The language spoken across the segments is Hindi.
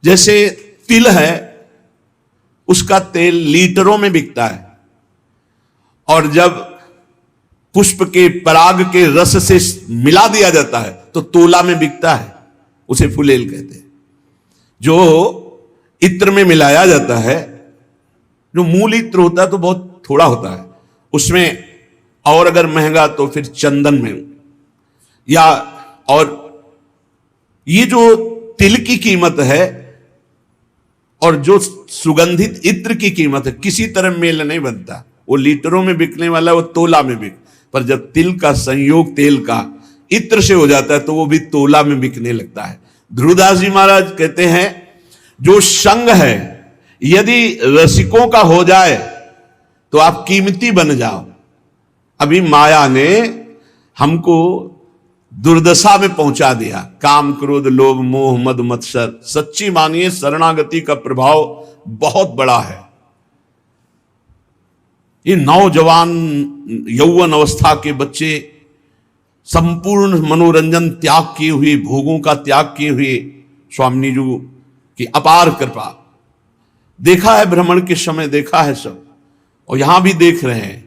जैसे तिल है, उसका तेल लीटरों में बिकता है, और जब पुष्प के पराग के रस से मिला दिया जाता है तो तोला में बिकता है, उसे फुलेल कहते हैं। जो इत्र में मिलाया जाता है, जो मूल इत्र होता है तो बहुत थोड़ा होता है उसमें, और अगर महंगा तो फिर चंदन में, या और ये जो तिल की कीमत है और जो सुगंधित इत्र की कीमत है किसी तरह मेल नहीं बनता। वो लीटरों में बिकने वाला वो तोला में बिक, पर जब तिल का संयोग तेल का इत्र से हो जाता है तो वो भी तोला में बिकने लगता है। ध्रुवदास जी महाराज कहते हैं जो संग है यदि रसिकों का हो जाए तो आप कीमती बन जाओ। अभी माया ने हमको दुर्दशा में पहुंचा दिया, काम क्रोध लोभ मोह मद मत्सर। सच्ची मानिए शरणागति का प्रभाव बहुत बड़ा है। ये नौजवान यौवन अवस्था के बच्चे संपूर्ण मनोरंजन त्याग किए हुए, भोगों का त्याग किए हुए, स्वामी जी की अपार कृपा। देखा है भ्रमण के समय, देखा है सब, और यहां भी देख रहे हैं।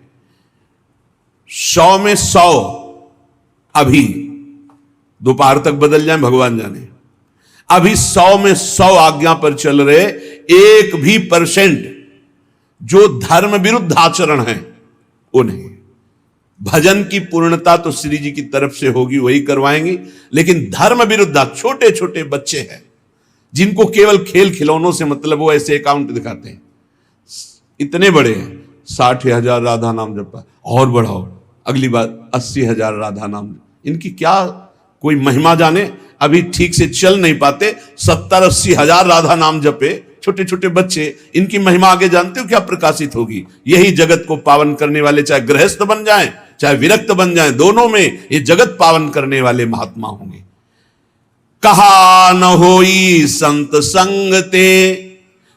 100 में 100 अभी दोपहर तक बदल जाए भगवान जाने। अभी 100 में 100 आज्ञा पर चल रहे, 1 भी % जो धर्म विरुद्ध आचरण है वो नहीं। भजन की पूर्णता तो श्री जी की तरफ से होगी, वही करवाएंगी, लेकिन धर्म विरुद्ध छोटे छोटे बच्चे हैं जिनको केवल खेल खिलौनों से मतलब, वो ऐसे अकाउंट दिखाते हैं। इतने बड़े हैं, 60,000 राधा नाम जपा, और बढ़ाओ अगली बार 80,000 राधा नाम। इनकी क्या कोई महिमा जाने, अभी ठीक से चल नहीं पाते, 70-80 हजार राधा नाम जपे छोटे छोटे बच्चे। इनकी महिमा आगे जानते हो क्या प्रकाशित होगी? यही जगत को पावन करने वाले, चाहे गृहस्थ बन जाएं चाहे विरक्त बन जाएं, दोनों में ये जगत पावन करने वाले महात्मा होंगे। कहा न होई संत संगते,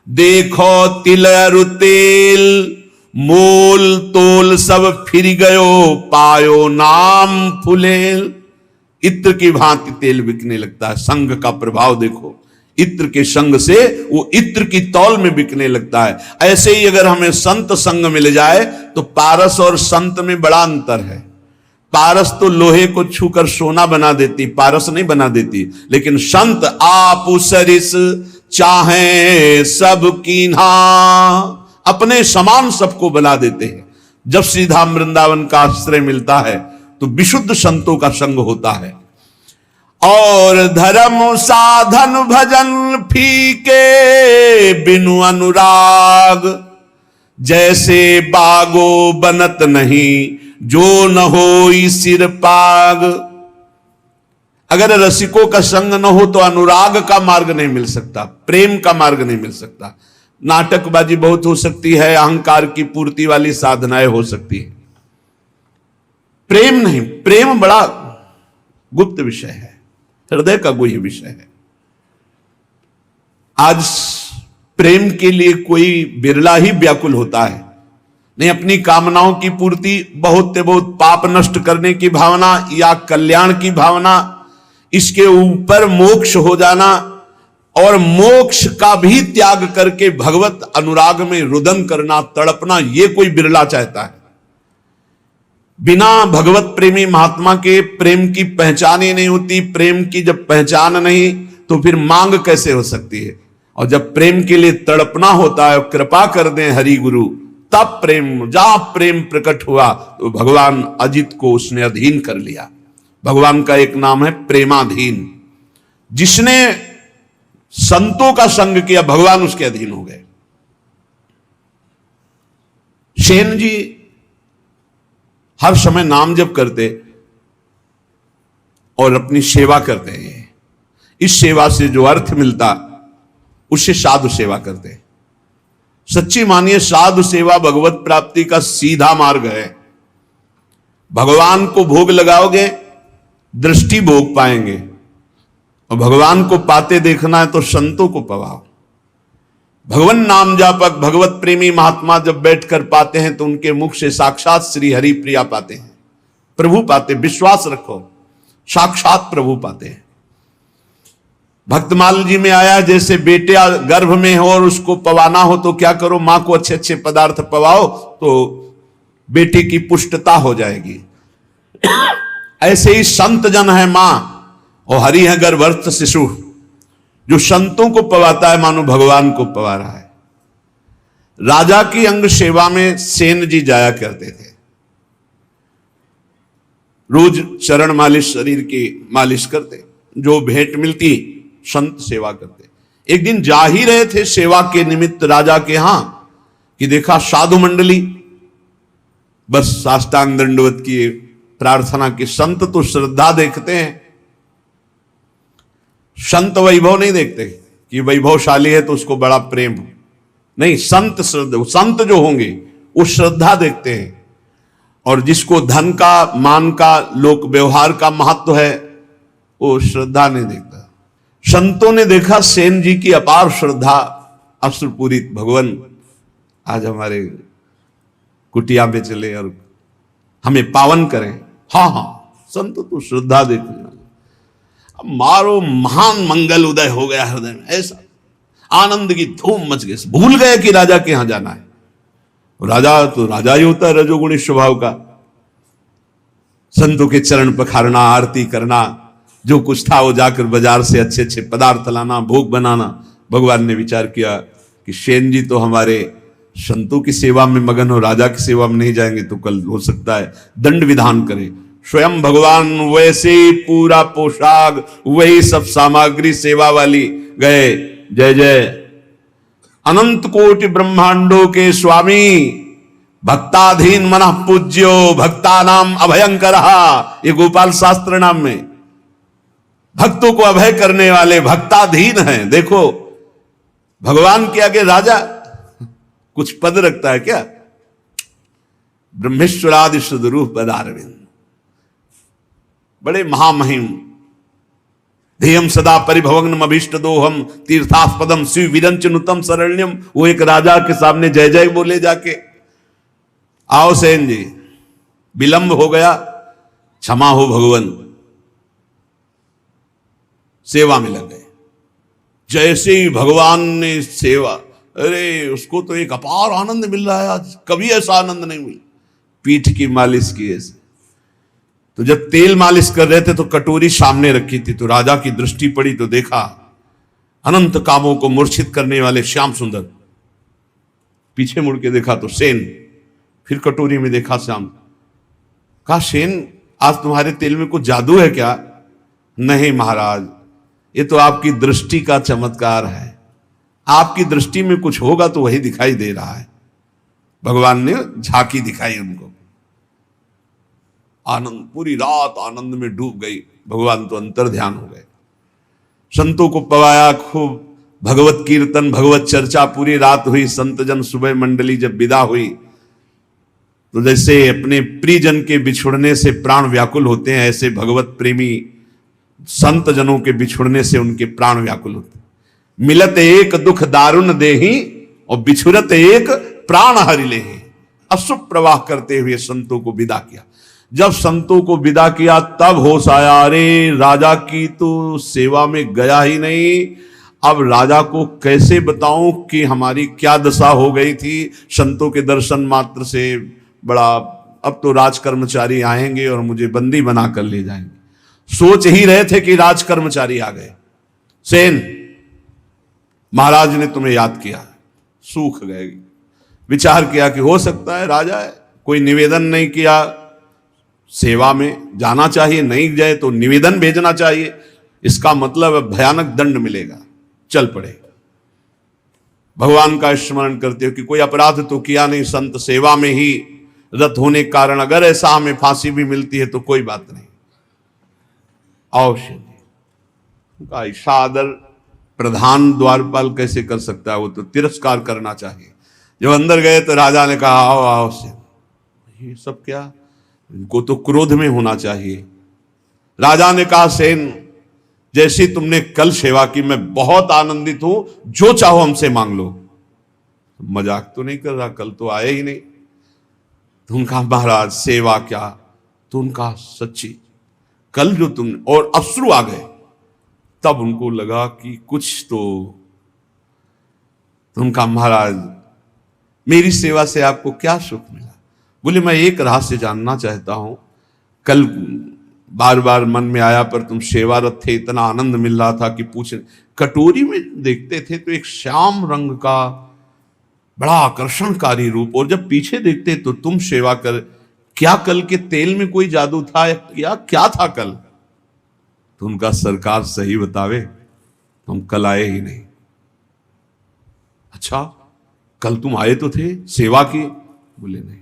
देखो तिल अरु तेल, मोल तोल सब फिर गयो, पायो नाम फुलेल। इत्र की भांति तेल बिकने लगता है। संग का प्रभाव देखो, इत्र के संग से वो इत्र की तौल में बिकने लगता है। ऐसे ही अगर हमें संत संग मिल जाए तो पारस और संत में बड़ा अंतर है। पारस तो लोहे को छूकर सोना बना देती, पारस नहीं बना देती, लेकिन संत आप सरिस चाहे सब कीन्हा, अपने समान सबको बना देते हैं। जब श्रीधाम वृंदावन का आश्रय मिलता है तो विशुद्ध संतों का संग होता है। और धर्म साधन भजन फीके बिनु अनुराग, जैसे बागो बनत नहीं जो न होई सिर पाग। अगर रसिकों का संग न हो तो अनुराग का मार्ग नहीं मिल सकता, प्रेम का मार्ग नहीं मिल सकता। नाटकबाजी बहुत हो सकती है, अहंकार की पूर्ति वाली साधनाएं हो सकती है, प्रेम नहीं। प्रेम बड़ा गुप्त विषय है, हृदय का गुह्य विषय है। आज प्रेम के लिए कोई बिरला ही व्याकुल होता है। नहीं, अपनी कामनाओं की पूर्ति, बहुत से बहुत पाप नष्ट करने की भावना या कल्याण की भावना, इसके ऊपर मोक्ष हो जाना और मोक्ष का भी त्याग करके भगवत अनुराग में रुदन करना, तड़पना, ये कोई बिरला चाहता है। बिना भगवत प्रेमी महात्मा के प्रेम की पहचान ही नहीं होती। प्रेम की जब पहचान नहीं तो फिर मांग कैसे हो सकती है? और जब प्रेम के लिए तड़पना होता है, कृपा कर दें हरि गुरु, तब प्रेम, जहां प्रेम प्रकट हुआ तो भगवान अजित को उसने अधीन कर लिया। भगवान का एक नाम है प्रेमाधीन। जिसने संतों का संग किया भगवान उसके अधीन हो गए। सेन जी हर समय नाम जप करते और अपनी सेवा करते हैं। इस सेवा से जो अर्थ मिलता उससे साधु सेवा करते। सच्ची मानिए साधु सेवा भगवत प्राप्ति का सीधा मार्ग है। भगवान को भोग लगाओगे, दृष्टि भोग पाएंगे, और भगवान को पाते देखना है तो संतों को पवाओ। भगवान नाम जापक भगवत प्रेमी महात्मा जब बैठकर पाते हैं तो उनके मुख से साक्षात श्री हरि प्रिया पाते हैं, प्रभु पाते। विश्वास रखो, साक्षात प्रभु पाते हैं। भक्तमाल जी में आया, जैसे बेटे गर्भ में हो और उसको पवाना हो तो क्या करो, मां को अच्छे अच्छे पदार्थ पवाओ तो बेटी की पुष्टता हो जाएगी। ऐसे ही संत जन है मां और हरि है गर्भस्थ शिशु। जो संतों को पवाता है मानो भगवान को पवा रहा है। राजा की अंग सेवा में सेन जी जाया करते थे। रोज चरण मालिश, शरीर की मालिश करते, जो भेंट मिलती संत सेवा करते। एक दिन जा ही रहे थे सेवा के निमित्त राजा के यहां कि देखा साधु मंडली बस साष्टांग दंडवत की प्रार्थना की। संत तो श्रद्धा देखते हैं, संत वैभव नहीं देखते कि वैभवशाली है तो उसको बड़ा प्रेम हो। नहीं, संत श्रद्धा, संत जो होंगे वो श्रद्धा देखते हैं। और जिसको धन का, मान का, लोक व्यवहार का महत्व है वो श्रद्धा नहीं देखता। संतों ने देखा सेन जी की अपार श्रद्धा, अश्रुपूरित, भगवान आज हमारे कुटिया में चले और हमें पावन करें। हाँ हाँ, संत तो श्रद्धा देखने वाले। अब मारो महान मंगल उदय हो गया हृदय में, ऐसा आनंद की धूम मच गई, भूल गए कि राजा के यहां जाना है। राजा तो राजा ही होता है, रजोगुणी स्वभाव का। संतों के चरण पखारना, आरती करना, जो कुछ था वो जाकर बाजार से अच्छे अच्छे पदार्थ लाना, भोग बनाना। भगवान ने विचार किया कि सेन जी तो हमारे संतों की सेवा में मगन हो, राजा की सेवा में नहीं जाएंगे तो कल हो सकता है दंड विधान करें। स्वयं भगवान वैसे पूरा पोशाक, वही सब सामग्री सेवा वाली गए। जय जय अनंत कोटि ब्रह्मांडों के स्वामी, भक्ताधीन मनः पूज्यो, भक्ता नाम अभयंकर। ये गोपाल शास्त्र नाम में भक्तों को अभय करने वाले भक्ताधीन हैं। देखो भगवान के आगे राजा कुछ पद रखता है क्या? ब्रह्मेश्वरादि सुदरूप पदारविंद, बड़े महामहिम। ध्येयम सदा परिभवग्नम अभीष्ट दोहम तीर्थास्पदम शिव विरंचनुतम शरण्यम। वो एक राजा के सामने जय जय बोले जाके। आओ सेन जी, विलंब हो गया, क्षमा हो भगवान। सेवा में लग गए। जैसे ही भगवान ने सेवा, अरे उसको तो एक अपार आनंद मिल रहा है, आज कभी ऐसा आनंद नहीं मिला। पीठ की मालिश की ऐसे, तो जब तेल मालिश कर रहे थे तो कटोरी सामने रखी थी, तो राजा की दृष्टि पड़ी तो देखा अनंत कामों को मूर्छित करने वाले श्याम सुंदर। पीछे मुड़ के देखा तो सेन, फिर कटोरी में देखा श्याम। कहा सेन, आज तुम्हारे तेल में कुछ जादू है क्या? नहीं महाराज, ये तो आपकी दृष्टि का चमत्कार है। आपकी दृष्टि में कुछ होगा तो वही दिखाई दे रहा है। भगवान ने झांकी दिखाई उनको। आनंद, पूरी रात आनंद में डूब गई। भगवान तो अंतर ध्यान हो गए। संतों को पवाया खूब, भगवत कीर्तन, भगवत चर्चा पूरी रात हुई। संत जन सुबह मंडली जब विदा हुई तो जैसे अपने प्रियजन के बिछुड़ने से प्राण व्याकुल होते हैं, ऐसे भगवत प्रेमी संत जनों के बिछुड़ने से उनके प्राण व्याकुल होते। मिलत एक दुख दारुण देही और बिछुरत एक प्राण हरि लेहि। अश्रु प्रवाह करते हुए संतों को विदा किया। जब संतों को विदा किया तब होश आया, अरे राजा की तो सेवा में गया ही नहीं। अब राजा को कैसे बताऊं कि हमारी क्या दशा हो गई थी। संतों के दर्शन मात्र से बड़ा, अब तो राज कर्मचारी आएंगे और मुझे बंदी बनाकर ले जाएंगे। सोच ही रहे थे कि राज कर्मचारी आ गए। सेन, महाराज ने तुम्हें याद किया। सूख गए। विचार किया कि हो सकता है राजा है, कोई निवेदन नहीं किया, सेवा में जाना चाहिए, नहीं जाए तो निवेदन भेजना चाहिए। इसका मतलब भयानक दंड मिलेगा। चल पड़े। भगवान का स्मरण करते हो कि कोई अपराध तो किया नहीं, संत सेवा में ही रत होने के कारण अगर ऐसा हमें फांसी भी मिलती है तो कोई बात नहीं। अवश्य उनका इशादर प्रधान द्वारपाल कैसे कर सकता है? वो तो तिरस्कार करना चाहिए। जब अंदर गए तो राजा ने कहा आओ आओ से। ये सब क्या? इनको तो क्रोध में होना चाहिए। राजा ने कहा सेन, जैसी तुमने कल सेवा की मैं बहुत आनंदित हूं, जो चाहो हमसे मांग लो। मजाक तो नहीं कर रहा, कल तो आए ही नहीं। तो उनका महाराज सेवा क्या? तो उनका सच्ची कल जो तुमने, और अश्रु आ गए। तब उनको लगा कि कुछ तो उनका महाराज मेरी सेवा से आपको क्या सुख मिला। बोले मैं एक रहस्य जानना चाहता हूं, कल बार बार मन में आया पर तुम सेवारत थे, इतना आनंद मिल रहा था कि पूछ, कटोरी में देखते थे तो एक श्याम रंग का बड़ा आकर्षणकारी रूप, और जब पीछे देखते तो तुम सेवा कर, क्या कल के तेल में कोई जादू था या क्या था कल? तो उनका सरकार सही बतावे, तुम कल आए ही नहीं। अच्छा, कल तुम आए तो थे, सेवा की? बोले नहीं,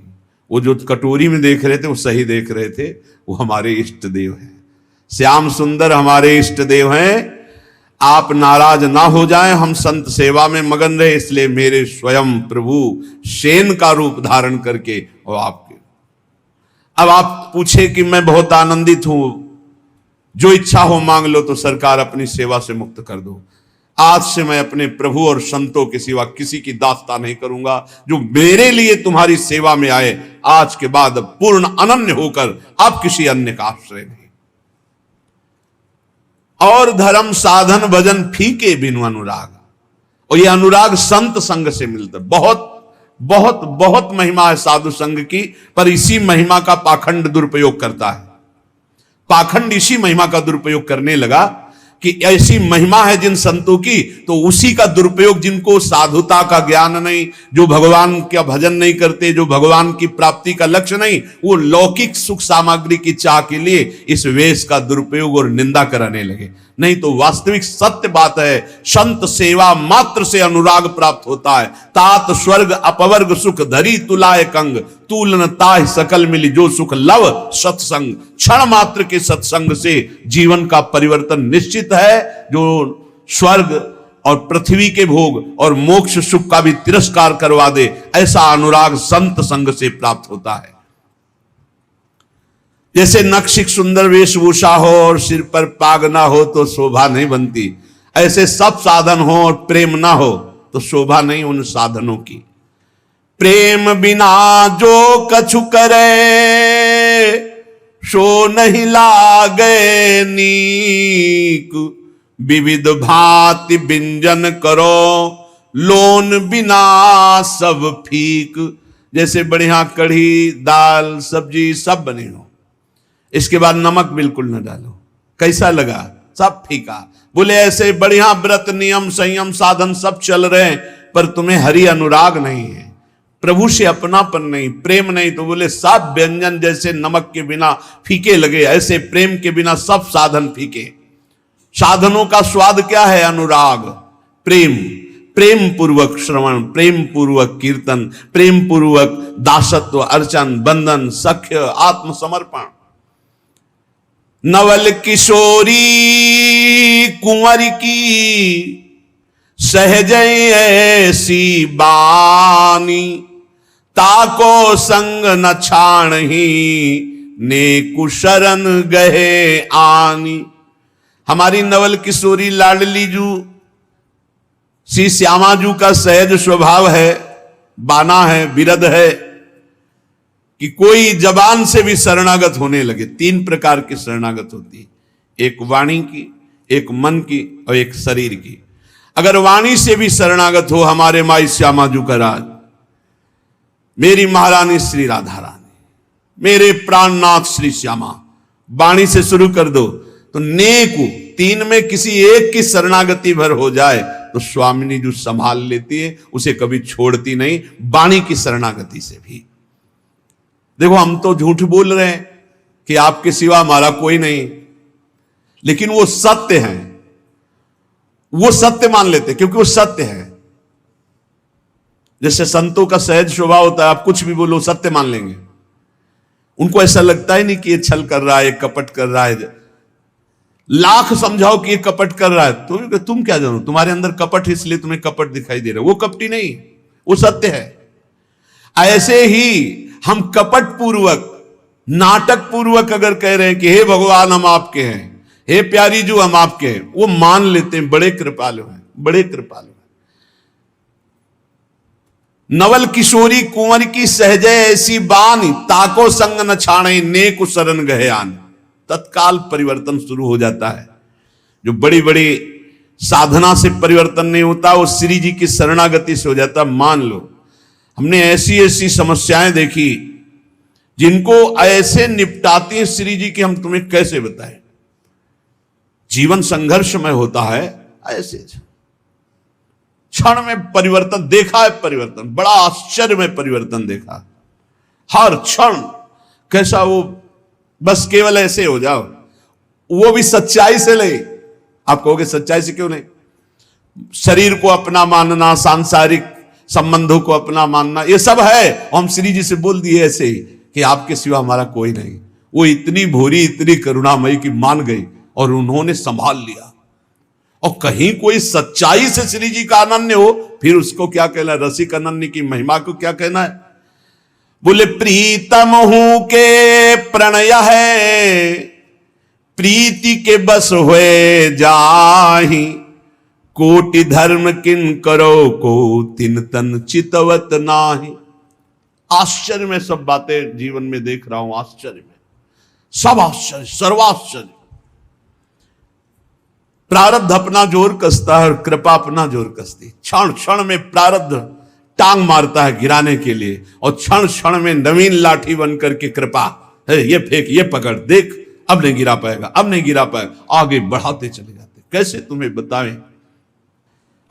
वो जो कटोरी में देख रहे थे वो सही देख रहे थे, वो हमारे इष्ट देव हैं, श्याम सुंदर हमारे इष्ट देव हैं। आप नाराज ना हो जाएं, हम संत सेवा में मगन रहे, इसलिए मेरे स्वयं प्रभु शेन का रूप धारण करके और आपके। अब आप पूछे कि मैं बहुत आनंदित हूं, जो इच्छा हो मांग लो, तो सरकार अपनी सेवा से मुक्त कर दो। आज से मैं अपने प्रभु और संतों के सिवा किसी की दास्ता नहीं करूंगा, जो मेरे लिए तुम्हारी सेवा में आए, आज के बाद पूर्ण अनन्य होकर अब किसी अन्य का आश्रय नहीं। और धर्म साधन भजन फीके बिनु अनुराग, और यह अनुराग संत संग से मिलता। बहुत बहुत बहुत महिमा है साधु संग की, पर इसी महिमा का पाखंड दुरुपयोग करता है। पाखंड इसी महिमा का दुरुपयोग करने लगा कि ऐसी महिमा है जिन संतों की, तो उसी का दुरुपयोग, जिनको साधुता का ज्ञान नहीं, जो भगवान का भजन नहीं करते, जो भगवान की प्राप्ति का लक्ष्य नहीं, वो लौकिक सुख सामग्री की चाह के लिए इस वेश का दुरुपयोग और निंदा कराने लगे। नहीं तो वास्तविक सत्य बात है, संत सेवा मात्र से अनुराग प्राप्त होता है। तात स्वर्ग अपवर्ग सुख धरी तुलाय कंग, तूलन ताह सकल मिली जो सुख लव सत्संग। क्षण मात्र के सत्संग से जीवन का परिवर्तन निश्चित है। जो स्वर्ग और पृथ्वी के भोग और मोक्ष सुख का भी तिरस्कार करवा दे, ऐसा अनुराग संत संग से प्राप्त होता है। जैसे नक्शिक सुंदर वेशभूषा हो और सिर पर पाग ना हो तो शोभा नहीं बनती, ऐसे सब साधन हो और प्रेम ना हो तो शोभा नहीं उन साधनों की। प्रेम बिना जो कछु करे सो नहीं लागे नीक, विविध भांति व्यंजन करो लोन बिना सब फीक। जैसे बढ़िया कढ़ी दाल सब्जी सब बने हो, इसके बाद नमक बिल्कुल न डालो, कैसा लगा? सब फीका। बोले ऐसे बढ़िया व्रत नियम संयम साधन सब चल रहे हैं, पर तुम्हें हरि अनुराग नहीं है, प्रभु से अपनापन नहीं, प्रेम नहीं, तो बोले सब व्यंजन जैसे नमक के बिना फीके लगे, ऐसे प्रेम के बिना सब साधन फीके। साधनों का स्वाद क्या है? अनुराग, प्रेम, प्रेम पूर्वक श्रवण, प्रेम पूर्वक कीर्तन, प्रेम पूर्वक दासत्व, अर्चन, बंधन, सख्य, आत्मसमर्पण। नवल किशोरी कुंवर की सहज ऐसी बानी, ताको संग न छाणही नेकु शरण गहे आनी। हमारी नवल किशोरी लाडली जू श्री श्यामा जू का सहज स्वभाव है, बाना है, विरध है कि कोई जबान से भी शरणागत होने लगे। तीन प्रकार की शरणागत होती है, एक वाणी की, एक मन की और एक शरीर की। अगर वाणी से भी शरणागत हो हमारे माई श्यामा जू का राज, मेरी महारानी श्री राधा रानी, मेरे प्राणनाथ श्री श्यामा, वाणी से शुरू कर दो तो नेकु, तीन में किसी एक की शरणागति भर हो जाए तो स्वामिनी जो संभाल लेती है, उसे कभी छोड़ती नहीं, वाणी की शरणागति से भी। देखो हम तो झूठ बोल रहे हैं कि आपके सिवा हमारा कोई नहीं, लेकिन वो सत्य है, वो सत्य मान लेते क्योंकि वो सत्य है। जैसे संतों का सहज स्वभाव होता है, आप कुछ भी बोलो सत्य मान लेंगे, उनको ऐसा लगता ही नहीं कि ये छल कर रहा है, ये कपट कर रहा है। लाख समझाओ कि ये कपट कर रहा है तो तुम क्या जानो, तुम्हारे अंदर कपट इसलिए तुम्हें कपट दिखाई दे रहा है, वो कपटी नहीं, वो सत्य है। ऐसे ही हम कपट पूर्वक, नाटक पूर्वक अगर कह रहे हैं कि हे भगवान हम आपके हैं, हे प्यारी जो हम आपके हैं, वो मान लेते हैं, बड़े कृपालु हैं, बड़े कृपालु हैं। नवल किशोरी कुंवर की सहजे ऐसी बानी, ताको संग न छाणे नेकु शरण गहे आन। तत्काल परिवर्तन शुरू हो जाता है। जो बड़ी बड़ी साधना से परिवर्तन नहीं होता, वो श्री जी की शरणागति से हो जाता। मान लो हमने ऐसी ऐसी समस्याएं देखी जिनको ऐसे निपटाते हैं श्री जी की, हम तुम्हें कैसे बताएं। जीवन संघर्षमय होता है, ऐसे क्षण में परिवर्तन देखा है, परिवर्तन बड़ा आश्चर्य में परिवर्तन देखा। हर क्षण कैसा वो बस केवल ऐसे हो जाओ, वो भी सच्चाई से ले। आप कहोगे सच्चाई से क्यों नहीं? शरीर को अपना मानना, सांसारिक संबंधों को अपना मानना, ये सब है। हम श्री जी से बोल दिए ऐसे ही कि आपके सिवा हमारा कोई नहीं। वो इतनी भोरी, इतनी करुणामयी की मान गई और उन्होंने संभाल लिया। और कहीं कोई सच्चाई से श्री जी का अनन्य हो, फिर उसको क्या कहना? रसिक अनन्य की महिमा को क्या कहना है? बोले प्रीतम हूं के प्रणय है, प्रीति के बस हुए जाहि, कोटि धर्म किन करो को तिन तन चितवत नाही। आश्चर्य में सब बातें जीवन में देख रहा हूं, आश्चर्य में सब आश्चर्य, सर्वाश्चर्य। प्रारब्ध अपना जोर कसता है और कृपा अपना जोर कसती। क्षण क्षण में प्रारब्ध टांग मारता है गिराने के लिए, और क्षण क्षण में नवीन लाठी बनकर के कृपा है, ये फेंक, ये पकड़, देख अब नहीं गिरा पाएगा, अब नहीं गिरा पाएगा, आगे बढ़ाते चले जाते। कैसे तुम्हें बताएं?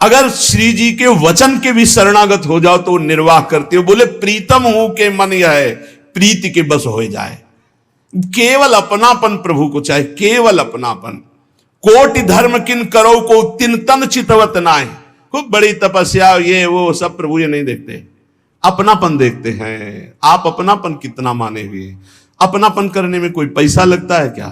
अगर श्री जी के वचन के भी शरणागत हो जाओ तो निर्वाह करते हो। बोले प्रीतम हूं के मन यह है, प्रीति के बस हो जाए। केवल अपनापन प्रभु को चाहे, केवल अपनापन। कोटि धर्म किन करो को तिन तन चितवत नाहि। खूब बड़ी तपस्या, ये वो सब प्रभु ये नहीं देखते, अपनापन देखते हैं। आप अपनापन कितना माने हुए? अपनापन करने में कोई पैसा लगता है क्या?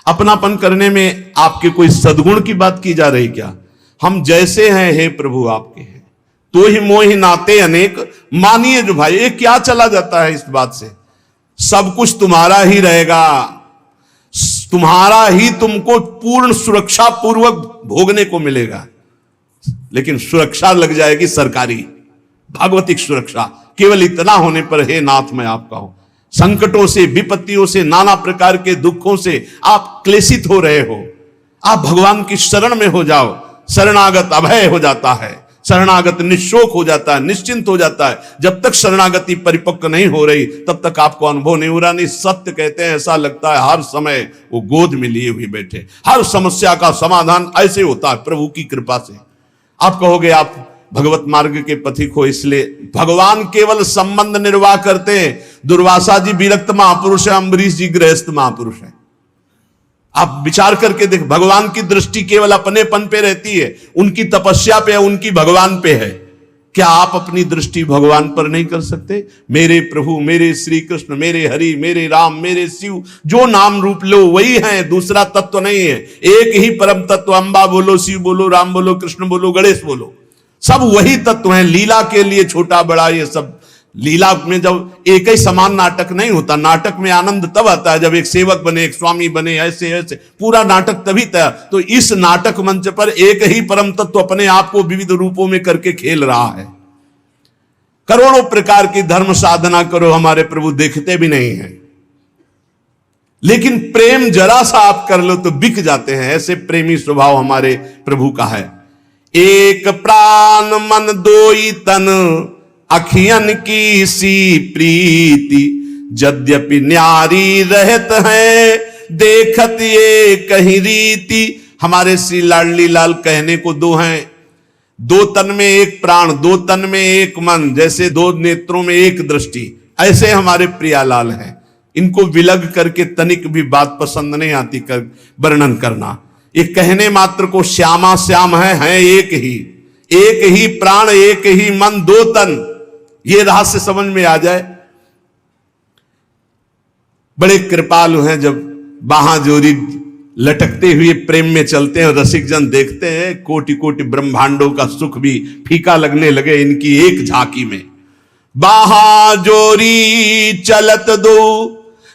अपनापन करने में आपके कोई सद्गुण की बात की जा रही क्या? हम जैसे हैं हे प्रभु आपके हैं, तो ही मोहि नाते अनेक मानिए जो भाई। ये क्या चला जाता है इस बात से? सब कुछ तुम्हारा ही रहेगा, तुम्हारा ही तुमको पूर्ण सुरक्षा पूर्वक भोगने को मिलेगा। लेकिन सुरक्षा लग जाएगी सरकारी, भागवतिक सुरक्षा। केवल इतना होने पर हे नाथ मैं आपका हूं। संकटों से, विपत्तियों से, नाना प्रकार के दुखों से आप क्लेशित हो रहे हो, आप भगवान की शरण में हो जाओ। शरणागत अभय हो जाता है, शरणागत निशोक हो जाता है, निश्चिंत हो जाता है। जब तक शरणागति परिपक्व नहीं हो रही तब तक आपको अनुभव नहीं हो रहा। नहीं, सत्य कहते हैं, ऐसा लगता है हर समय वो गोद में लिए हुए बैठे। हर समस्या का समाधान ऐसे होता है प्रभु की कृपा से। आप कहोगे आप भगवत मार्ग के पथिक हो, इसलिए भगवान केवल संबंध निर्वाह करते हैं। दुर्वासा जी विरक्त महापुरुष है, अम्बरीश जी गृहस्थ महापुरुष है। आप विचार करके देख, भगवान की दृष्टि केवल अपनेपन पे रहती है, उनकी तपस्या पे है, उनकी भगवान पे है। क्या आप अपनी दृष्टि भगवान पर नहीं कर सकते? मेरे प्रभु, मेरे श्री कृष्ण, मेरे हरि, मेरे राम, मेरे शिव, जो नाम रूप लो वही है, दूसरा तत्व नहीं है। एक ही परम तत्व, अम्बा बोलो, शिव बोलो, राम बोलो, कृष्ण बोलो, गणेश बोलो, सब वही तत्व है। लीला के लिए छोटा बड़ा ये सब, लीला में जब एक ही समान नाटक नहीं होता। नाटक में आनंद तब आता है जब एक सेवक बने, एक स्वामी बने, ऐसे ऐसे पूरा नाटक तभी तैयार। तो इस नाटक मंच पर एक ही परम तत्व अपने आप को विविध रूपों में करके खेल रहा है। करोड़ों प्रकार की धर्म साधना करो, हमारे प्रभु देखते भी नहीं है। लेकिन प्रेम जरा सा आप कर लो तो बिक जाते हैं। ऐसे प्रेमी स्वभाव हमारे प्रभु का है। एक प्राण मन दोई तन, अखियन की सी प्रीति, यद्यपि न्यारी रहत है, देखत ये कहीं रीति। हमारे श्री लाडली लाल कहने को दो हैं, दो तन में एक प्राण, दो तन में एक मन, जैसे दो नेत्रों में एक दृष्टि, ऐसे हमारे प्रियालाल हैं। इनको विलग करके तनिक भी बात पसंद नहीं आती कर वर्णन करना। ये कहने मात्र को श्यामा श्याम है एक ही प्राण, एक ही मन, दो तन। ये रहस्य समझ में आ जाए। बड़े कृपालु हैं, जब बाहां जोरी लटकते हुए प्रेम में चलते हैं और रसिक जन देखते हैं, कोटि कोटि ब्रह्मांडों का सुख भी फीका लगने लगे इनकी एक झांकी में। बाहां जोरी चलत दो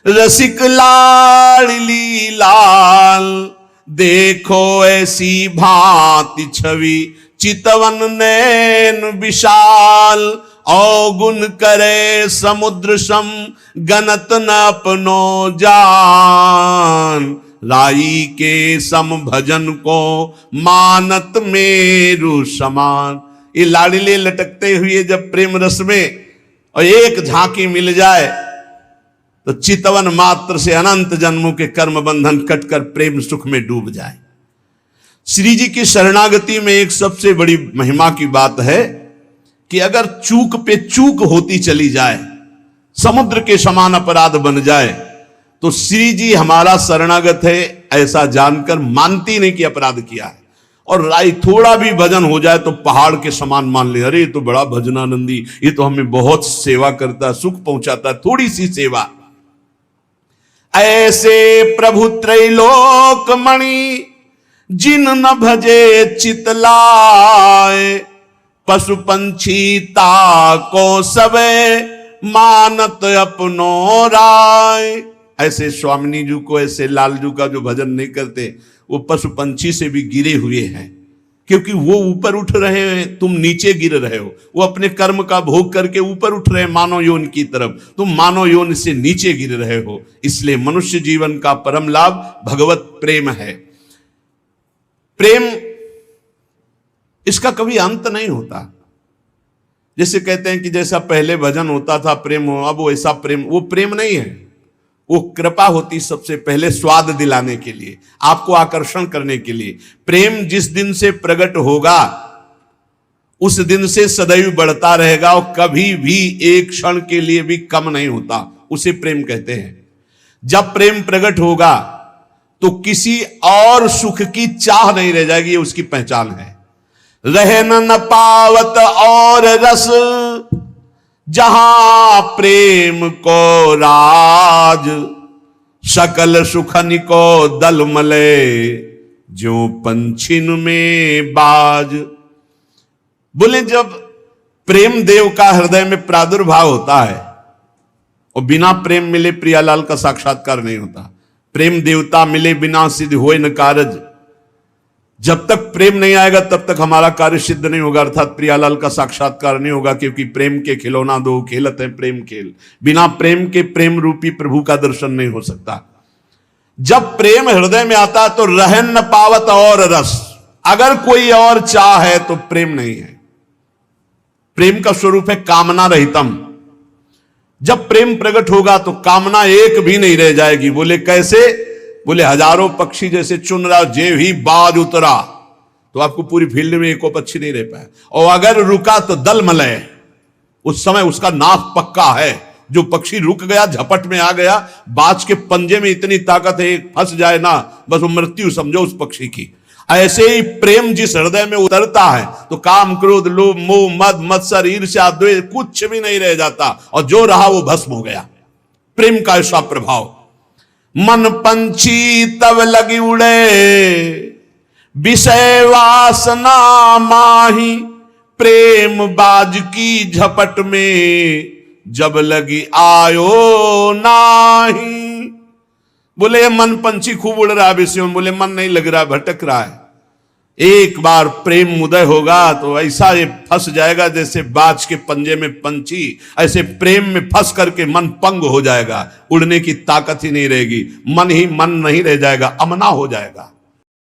रसिक लाडली लाल, देखो ऐसी भांति छवि चितवन नैन विशाल। अवगुण करे समुद्र सम गणत न अपनो जान, राई के सम भजन को मानत मेरु समान। ये लाडले लटकते हुए जब प्रेम रस में और एक झांकी मिल जाए तो चितवन मात्र से अनंत जन्मों के कर्म बंधन कटकर प्रेम सुख में डूब जाए। श्री जी की शरणागति में एक सबसे बड़ी महिमा की बात है कि अगर चूक पे चूक होती चली जाए, समुद्र के समान अपराध बन जाए, तो श्री जी हमारा शरणागत है ऐसा जानकर मानती नहीं कि अपराध किया है। और राय थोड़ा भी भजन हो जाए तो पहाड़ के समान मान ले, अरे ये तो बड़ा भजनानंदी, ये तो हमें बहुत सेवा करता, सुख पहुंचाता, थोड़ी सी सेवा। ऐसे प्रभु त्रैलोक मणि जिन न भजे चितलाए, पशु पंछी ताको सबे मानत अपनो राय। ऐसे स्वामिनी जी को, ऐसे लालजू का जो भजन नहीं करते, वो पशु पंछी से भी गिरे हुए हैं, क्योंकि वो ऊपर उठ रहे हैं, तुम नीचे गिर रहे हो। वो अपने कर्म का भोग करके ऊपर उठ रहे हैं मानव योनि की तरफ, तुम मानव योनि से नीचे गिर रहे हो। इसलिए मनुष्य जीवन का परम लाभ भगवत प्रेम है। प्रेम इसका कभी अंत नहीं होता। जैसे कहते हैं कि जैसा पहले भजन होता था प्रेम हो, अब वैसा प्रेम, वो प्रेम नहीं है, वो कृपा होती सबसे पहले स्वाद दिलाने के लिए, आपको आकर्षण करने के लिए। प्रेम जिस दिन से प्रकट होगा उस दिन से सदैव बढ़ता रहेगा और कभी भी एक क्षण के लिए भी कम नहीं होता, उसे प्रेम कहते हैं। जब प्रेम प्रकट होगा तो किसी और सुख की चाह नहीं रह जाएगी, ये उसकी पहचान है। रहन न पावत और रस जहां प्रेम को राज, सकल सुखन को दल मले जो पंछिन में बाज। बोले जब प्रेम देव का हृदय में प्रादुर्भाव होता है और बिना प्रेम मिले प्रियालाल का साक्षात्कार नहीं होता। प्रेम देवता मिले बिना सिद्ध होए न कारज। जब तक प्रेम नहीं आएगा तब तक हमारा कार्य सिद्ध नहीं होगा, अर्थात प्रियालाल का साक्षात्कार नहीं होगा, क्योंकि प्रेम के खिलौना दो खेलत है प्रेम खेल। बिना प्रेम के प्रेम रूपी प्रभु का दर्शन नहीं हो सकता। जब प्रेम हृदय में आता तो रहन न पावत और रस, अगर कोई और चाह है तो प्रेम नहीं है। प्रेम का स्वरूप है कामना रहितम। जब प्रेम प्रकट होगा तो कामना एक भी नहीं रह जाएगी। बोले कैसे? बोले हजारों पक्षी जैसे चुन रहा, जे ही बाज उतरा तो आपको पूरी फील्ड में एको पक्षी नहीं रह पाया, और अगर रुका तो दल मलय, उस समय उसका नाश पक्का है। जो पक्षी रुक गया, झपट में आ गया, बाज के पंजे में इतनी ताकत है, फंस जाए ना बस वो मृत्यु समझो उस पक्षी की। ऐसे ही प्रेम जिस हृदय में उतरता है तो काम क्रोध लोभ मोह मद मत्सर ईर्ष्या द्वेष कुछ भी नहीं रह जाता, और जो रहा वो भस्म हो गया। प्रेम का ऐसा प्रभाव। मन पंछी तब लगी उड़े विषय वासना माही, प्रेम बाज की झपट में जब लगी आयो नाही। बोले मन पंछी खूब उड़ रहा है विषयों में, बोले मन नहीं लग रहा, भटक रहा है। एक बार प्रेम उदय होगा तो ऐसा ये फंस जाएगा जैसे बाज के पंजे में पंछी, ऐसे प्रेम में फंस करके मन पंग हो जाएगा, उड़ने की ताकत ही नहीं रहेगी, मन ही मन नहीं रह जाएगा, अमना हो जाएगा।